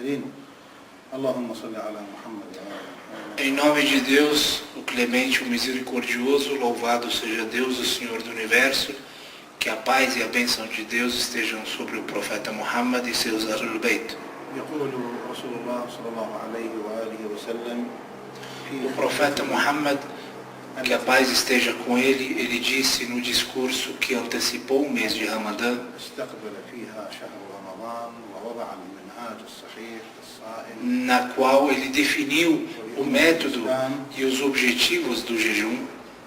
المرسلين اللهم صل على محمد وعلى آله. Em nome de Deus, o clemente, o misericordioso, louvado seja Deus, o Senhor do Universo, que a paz e a bênção de Deus estejam sobre o profeta Muhammad e seus Ahlul Bayt. يقول رسول الله صلى الله عليه وآله وسلم O profeta Muhammad, que a paz esteja com ele disse no discurso que antecipou o mês de Ramadã, استقبل فيها شهر رمضان ووضع المنهاج الصحيح للصائم. na qual ele definiu o método e os objetivos do jejum.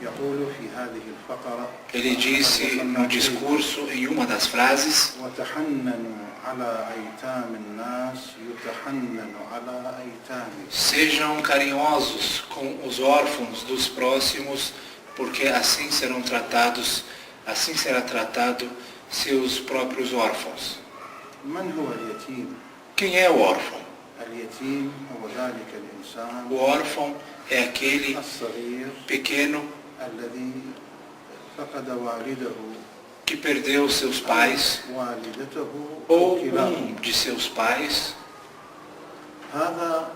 يقول في هذه الفقرة Ele disse no discurso, em uma das frases, وتحننوا على أيتام الناس يتحنن على أيتامكم. sejam carinhosos com os órfãos dos próximos, porque assim serão tratados, assim será tratado seus próprios órfãos. من هو اليتيم؟ Quem é o órfão? اليتيم هو ذلك الإنسان O órfão é aquele الصغير pequeno الذي فقد والده que perdeu seus pais والدته ou كلاهما. de seus pais. هذا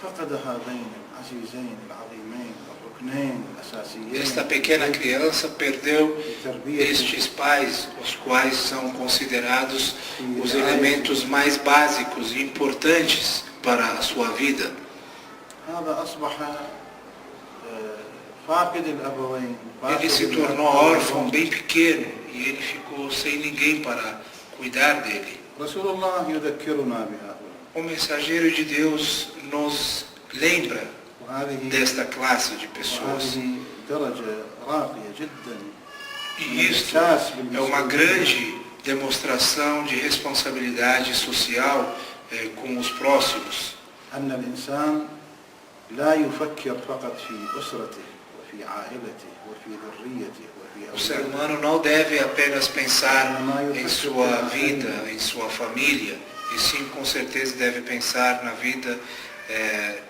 فقد هذين العزيزين العظيمين الركنين الأساسيين. Esta pequena criança perdeu لتربية estes pais, os quais são considerados os elementos mais básicos e importantes para a sua vida. هذا أصبح فاقد الأبوين. Ele se tornou órfão bem pequeno e ele ficou sem ninguém para cuidar dele. رسول الله يذكرنا بهؤلاء. O mensageiro de Deus nos lembra وهذه desta classe de pessoas. وهذه درجة راقية جدا. E isto é uma grande demonstração de responsabilidade social com os próximos. أن الإنسان لا يفكر فقط في أسرته وفي عائلته وفي ذريته وفي O ser أولاده. humano não deve apenas pensar em sua vida, em sua família, e sim, com certeza, deve pensar na vida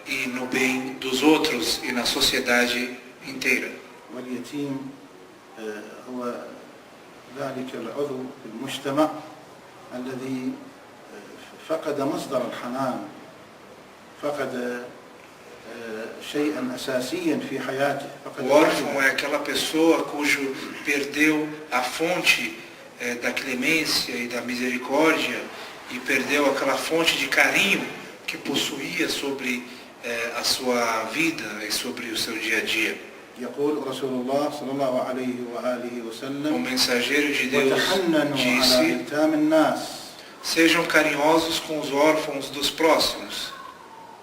e no bem dos outros e na sociedade inteira. واليتيم هو ذلك العضو في المجتمع الذي فقد مصدر الحنان، فقد شيئا أساسيا في حياته. O órfão é aquela pessoa cujo perdeu a fonte da clemência e da misericórdia e perdeu aquela fonte de carinho que possuía sobre a sua vida e sobre o seu dia a dia. يقول رسول الله صلى الله عليه وآله O وسلم mensageiro de Deus وتحننوا على disse: أيتام الناس. sejam carinhosos com os órfãos dos próximos.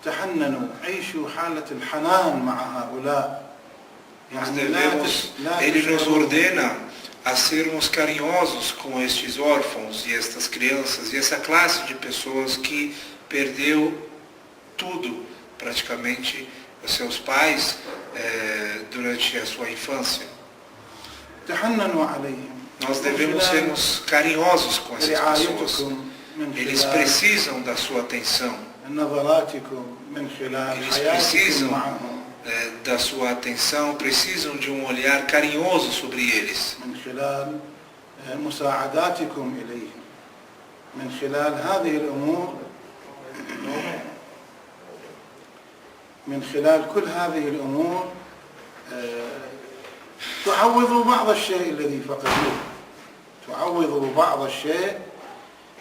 تحننوا، عيشوا حالة الحنان مع هؤلاء. Nós devemos, ele nos ordena a sermos carinhosos com estes órfãos e estas crianças e essa classe de pessoas que perdeu tudo, praticamente, os seus pais durante a sua infância. تحننوا عليهم. Nós devemos sermos carinhosos com essas pessoas. رعايتكم من Eles خلال precisam da sua atenção. نظراتكم من خلال Eles حياتكم precisam معهم da sua atenção, precisam de um olhar carinhoso sobre eles. من خلال مساعداتكم إليهم من خلال هذه الأمور، من خلال كل هذه الأمور تعوضوا بعض الشيء الذي فقدوه، تعوضوا بعض الشيء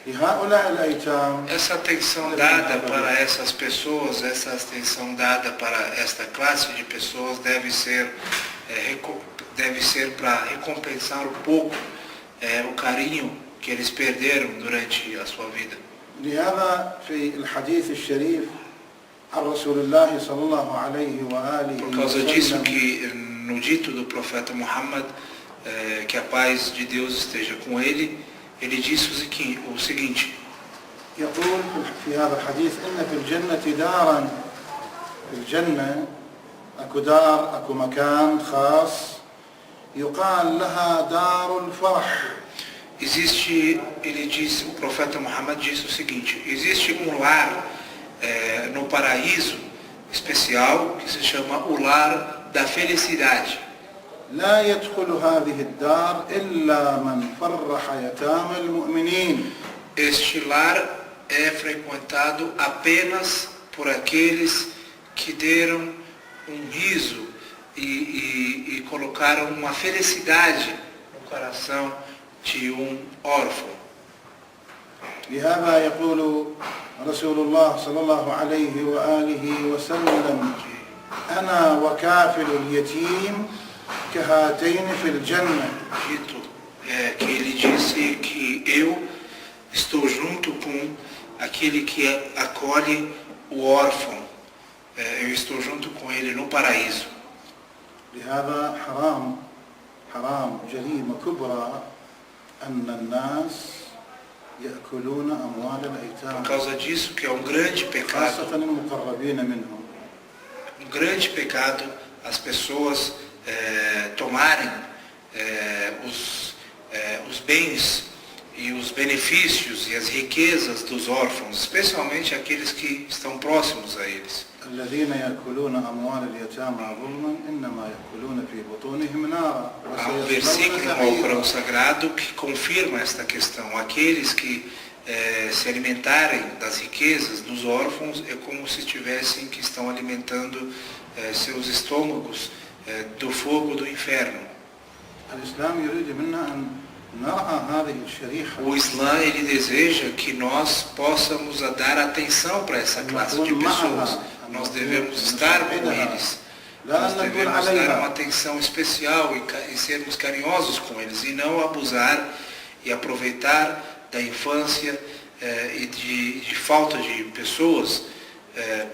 لهؤلاء الأيتام. Essa atenção dada para essas pessoas, essa atenção dada para esta classe de pessoas deve ser para recompensar um pouco o carinho que eles perderam durante a sua vida. لهذا في الحديث الشريف عن رسول الله صلى الله عليه وآله Por causa disso وسلم que no dito do profeta Muhammad, que a paz de Deus esteja com ele, ele disse o seguinte: يقول في هذا الحديث إن في الجنة دارا، في الجنة أكو دار، أكو مكان خاص يقال لها دار الفرح. ele disse, o profeta Muhammad disse o seguinte: existe um lar no paraíso especial que se chama o lar da felicidade. لا يدخل هذه الدار إلا من فرح يتامى المؤمنين. Este lar é frequentado apenas por aqueles que deram um riso e colocaram uma felicidade no coração de um órfão. لهذا يقول رسول الله صلى الله عليه وآله وسلم أنا وكافل اليتيم كهاتين في الجنة. Dito que ele disse que eu estou junto com aquele que acolhe o órfão. Eu estou junto com ele no paraíso. لهذا حرام جريمة كبرى أن الناس يأكلون أموال الأيتام. Por causa disso que é um grande pecado. خاصة المقربين منهم. Um grande pecado as pessoas tomarem os bens e os benefícios e as riquezas dos órfãos, especialmente aqueles que estão próximos a eles. الذين يأكلون أموال اليتامى ظلما إنما يأكلون في بطونهم نارا. Há um versículo no Alcorão Sagrado que confirma esta questão. Aqueles que se alimentarem das riquezas dos órfãos é como se tivessem que estão alimentando seus estômagos do fogo do inferno. الإسلام يريد منا أن نرعى هذه الشريحة. O Islã ele deseja que nós possamos dar atenção para essa classe de pessoas. Nós devemos estar com eles. Nós devemos dar uma atenção especial e sermos carinhosos com eles e não abusar e aproveitar da infância e de falta de pessoas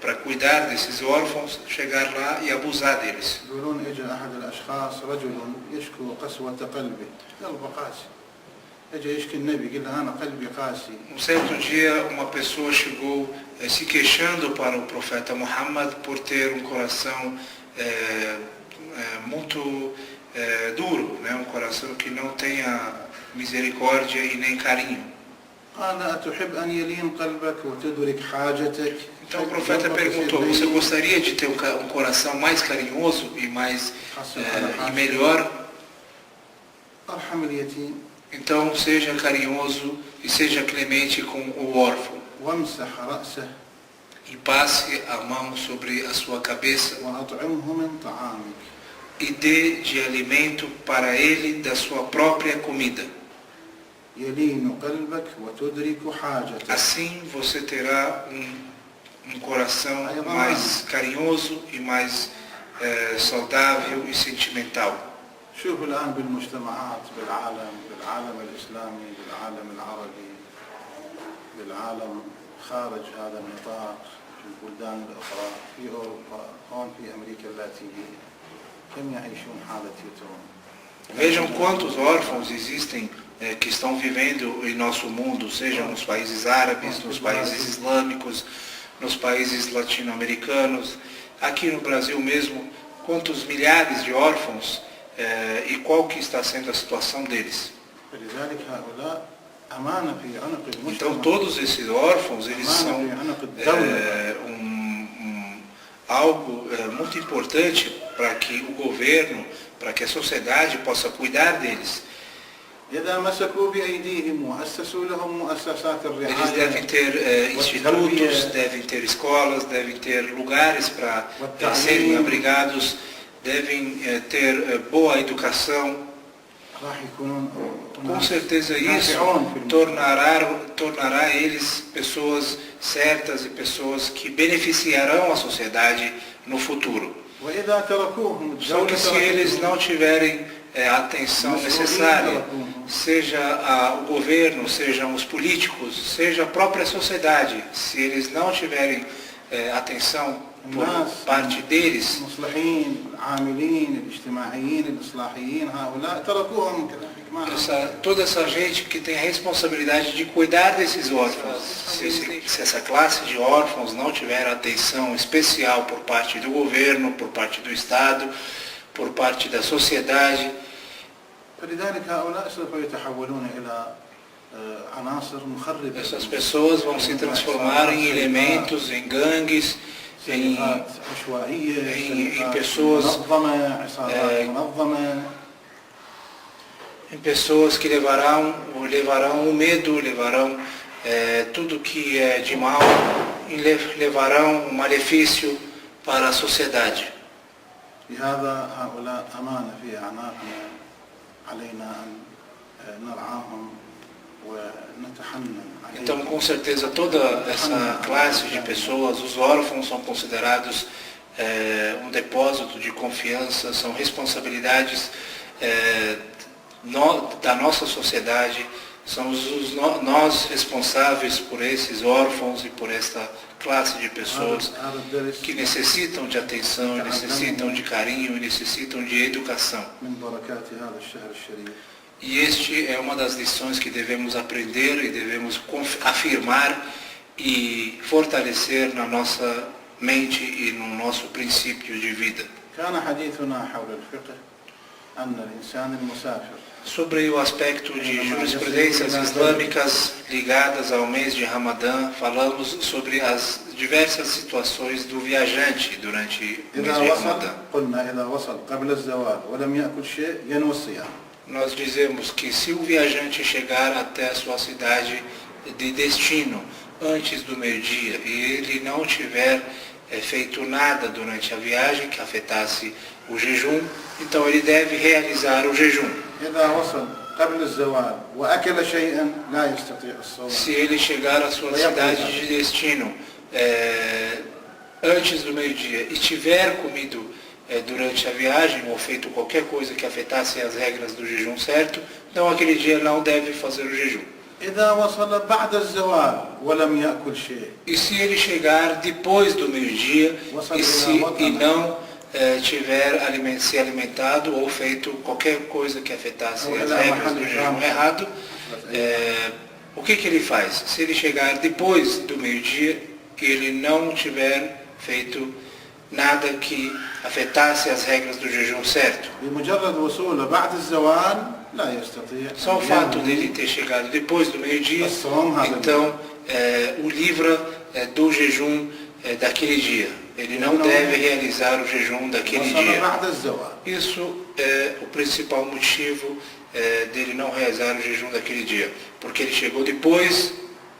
para cuidar desses órfãos, chegar lá e abusar deles. يقولون اجى احد الاشخاص رجل يشكو قسوة قلبه قلبه قاسي اجى يشكي النبي قال له انا قلبي قاسي. Um certo dia uma pessoa chegou se queixando para o profeta Muhammad por ter um coração muito duro, né? Um coração que não tenha misericórdia e nem carinho. قال أتحب أن يلين قلبك وتدرك حاجتك. Então o profeta perguntou: você gostaria de ter um coração mais carinhoso e mais e melhor? أرحم اليتيم. Então seja carinhoso e seja clemente com o órfão. وامسح رأسه. E passe a mão sobre a sua cabeça. وأطعمه من طعامك. E dê de alimento para ele da sua própria comida. يلين قلبك وتدرك حاجتك. Assim você terá um coração mais carinhoso e mais saudável e sentimental. شوفوا الآن بالمجتمعات بالعالم الإسلامي بالعالم العربي بالعالم خارج هذا النطاق في البلدان الأخرى في أوروبا هون في أمريكا اللاتينية كم يعيشون حالة يتوم. Vejam quantos órfãos existem que estão vivendo em nosso mundo, sejam nos países árabes, nos países islâmicos, nos países latino-americanos, aqui no Brasil mesmo, quantos milhares de órfãos e qual que está sendo a situação deles. Então todos esses órfãos, eles são algo muito importante para que o governo, para que a sociedade possa cuidar deles. Eles devem ter institutos, devem ter escolas, devem ter lugares para serem abrigados, devem ter boa educação. Com certeza isso tornará eles pessoas certas e pessoas que beneficiarão a sociedade no futuro. Só que se eles não tiverem a atenção necessária, seja o governo, sejam os políticos, seja a própria sociedade, se eles não tiverem atenção por parte deles, toda essa gente que tem a responsabilidade de cuidar desses órfãos, se essa classe de órfãos não tiver atenção especial por parte do governo, por parte do Estado, por parte da sociedade, essas pessoas vão se transformar em elementos, em gangues, em pessoas que levarão o medo, levarão tudo que é de mal levarão um malefício para a sociedade. لهذا هؤلاء أمانة في أعناقنا علينا أن نرعاهم ونتحنن عليهم. Então, com certeza, toda essa classe de pessoas, os órfãos são considerados um depósito de confiança, são responsabilidades da nossa sociedade, somos nós responsáveis por esses órfãos e por esta classe de pessoas que necessitam de atenção, necessitam de carinho e necessitam de educação. E este é uma das lições que devemos aprender e devemos afirmar e fortalecer na nossa mente e no nosso princípio de vida. Sobre o aspecto de jurisprudências islâmicas ligadas ao mês de Ramadã, falamos sobre as diversas situações do viajante durante o mês de Ramadã. Nós dizemos que se o viajante chegar até a sua cidade de destino antes do meio-dia e ele não tiver feito nada durante a viagem que afetasse o jejum, então ele deve realizar o jejum. Se ele chegar à sua cidade de destino antes do meio-dia e tiver comido durante a viagem ou feito qualquer coisa que afetasse as regras do jejum certo, então aquele dia não deve fazer o jejum. E se ele chegar depois do meio-dia e não tiver se alimentado ou feito qualquer coisa que afetasse as regras do jejum errado, o que ele faz? Se ele chegar depois do meio-dia e ele não tiver feito nada que afetasse as regras do jejum certo, só o fato dele ter chegado depois do meio-dia, então o livra do jejum daquele dia. Ele não deve realizar o jejum daquele dia. Isso é o principal motivo dele não realizar o jejum daquele dia, porque ele chegou depois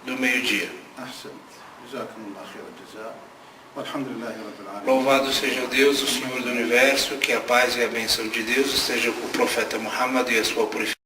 do meio-dia. Louvado seja Deus, o Senhor do Universo, que a paz e a bênção de Deus esteja com o profeta Muhammad e a sua purificação.